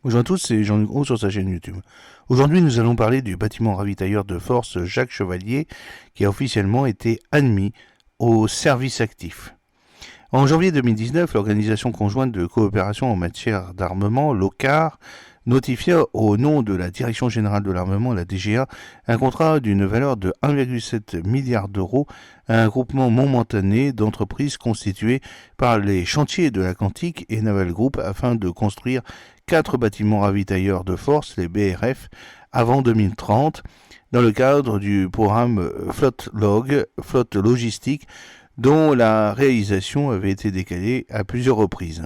Bonjour à tous, c'est Jean-Luc Roux sur sa chaîne YouTube. Aujourd'hui, nous allons parler du bâtiment ravitailleur de force Jacques Chevalier qui a officiellement été admis au service actif. En janvier 2019, l'Organisation conjointe de coopération en matière d'armement, l'OCAR, notifia au nom de la Direction générale de l'armement, la DGA, un contrat d'une valeur de 1,7 milliard d'euros à un groupement momentané d'entreprises constitué par les chantiers de l'Atlantique et Naval Group afin de construire 4 bâtiments ravitailleurs de force, les BRF, avant 2030, dans le cadre du programme Flotte Logistique, dont la réalisation avait été décalée à plusieurs reprises.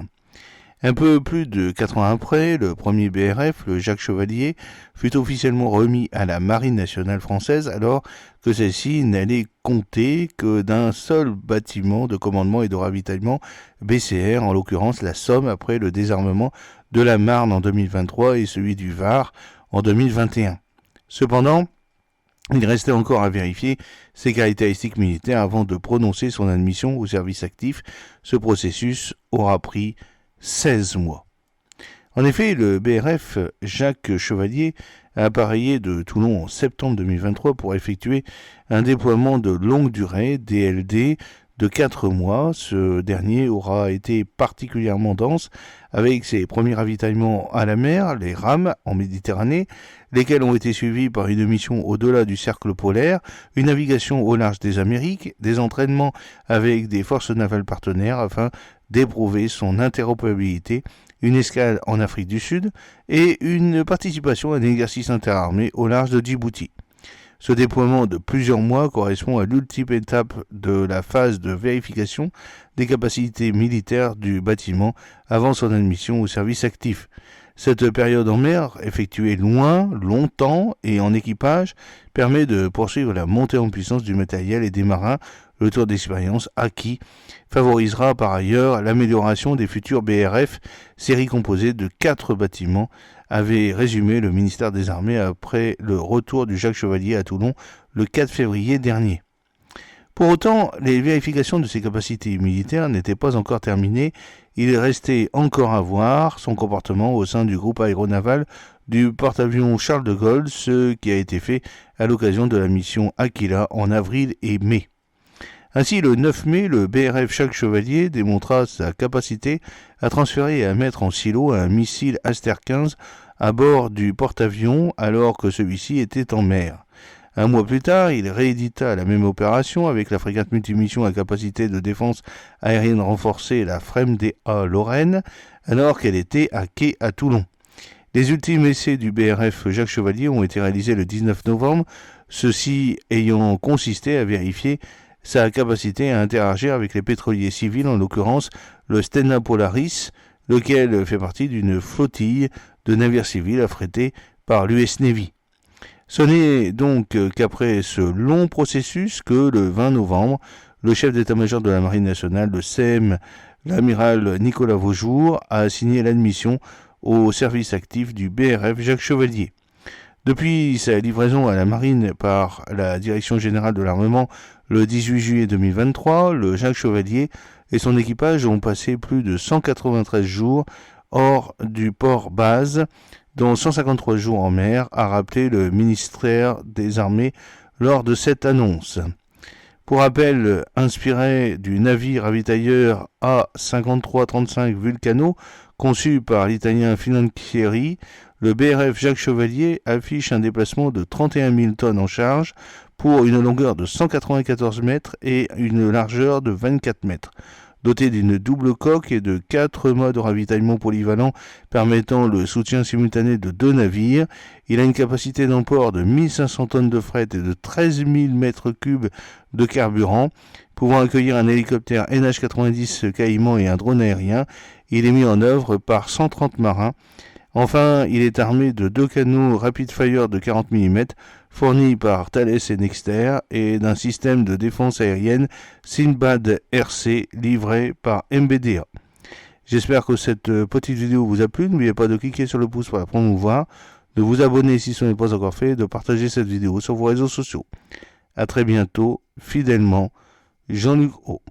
Un peu plus de 4 ans après, le premier BRF, le Jacques Chevalier, fut officiellement remis à la Marine nationale française alors que celle-ci n'allait compter que d'un seul bâtiment de commandement et de ravitaillement BCR, en l'occurrence la Somme après le désarmement de la Marne en 2023 et celui du Var en 2021. Cependant, il restait encore à vérifier ses caractéristiques militaires avant de prononcer son admission au service actif. Ce processus aura pris 16 mois. En effet, le BRF Jacques Chevalier a appareillé de Toulon en septembre 2023 pour effectuer un déploiement de longue durée, DLD, de 4 mois. Ce dernier aura été particulièrement dense avec ses premiers ravitaillements à la mer, les rames en Méditerranée, lesquels ont été suivis par une mission au-delà du cercle polaire, une navigation au large des Amériques, des entraînements avec des forces navales partenaires afin d'éprouver son interopérabilité, une escale en Afrique du Sud et une participation à un exercice interarmé au large de Djibouti. Ce déploiement de plusieurs mois correspond à l'ultime étape de la phase de vérification des capacités militaires du bâtiment avant son admission au service actif. Cette période en mer, effectuée loin, longtemps et en équipage, permet de poursuivre la montée en puissance du matériel et des marins. Le tour d'expérience acquis favorisera par ailleurs l'amélioration des futurs BRF, série composée de 4 bâtiments, avait résumé le ministère des Armées après le retour du Jacques Chevalier à Toulon le 4 février dernier. Pour autant, les vérifications de ses capacités militaires n'étaient pas encore terminées. Il restait encore à voir son comportement au sein du groupe aéronaval du porte-avions Charles de Gaulle, ce qui a été fait à l'occasion de la mission Aquila en avril et mai. Ainsi, le 9 mai, le BRF Jacques Chevalier démontra sa capacité à transférer et à mettre en silo un missile Aster 15 à bord du porte-avions alors que celui-ci était en mer. Un mois plus tard, il réédita la même opération avec la frégate multimission à capacité de défense aérienne renforcée, la FREMDA Lorraine, alors qu'elle était à quai à Toulon. Les ultimes essais du BRF Jacques Chevalier ont été réalisés le 19 novembre, ceux-ci ayant consisté à vérifier sa capacité à interagir avec les pétroliers civils, en l'occurrence le Stena Polaris, lequel fait partie d'une flottille de navires civils affrétés par l'US Navy. Ce n'est donc qu'après ce long processus que le 20 novembre, le chef d'état-major de la Marine nationale, le CM, l'amiral Nicolas Vaujour, a signé l'admission au service actif du BRF Jacques Chevalier. Depuis sa livraison à la Marine par la Direction générale de l'armement le 18 juillet 2023, le Jacques Chevalier et son équipage ont passé plus de 193 jours hors du port base, dont 153 jours en mer, a rappelé le ministère des Armées lors de cette annonce. Pour rappel, inspiré du navire ravitailleur A5335 Vulcano, conçu par l'italien Finocchieri, le BRF Jacques Chevalier affiche un déplacement de 31 000 tonnes en charge pour une longueur de 194 mètres et une largeur de 24 mètres. Doté d'une double coque et de 4 modes de ravitaillement polyvalents permettant le soutien simultané de 2 navires, il a une capacité d'emport de 1500 tonnes de fret et de 13 000 mètres cubes de carburant, pouvant accueillir un hélicoptère NH-90 Caïman et un drone aérien. Il est mis en œuvre par 130 marins. Enfin, il est armé de 2 canons Rapid Fire de 40 mm fournis par Thales et Nexter et d'un système de défense aérienne Sinbad RC livré par MBDA. J'espère que cette petite vidéo vous a plu. N'oubliez pas de cliquer sur le pouce pour la promouvoir, de vous abonner si ce n'est pas encore fait et de partager cette vidéo sur vos réseaux sociaux. A très bientôt, fidèlement, Jean-Luc Roux.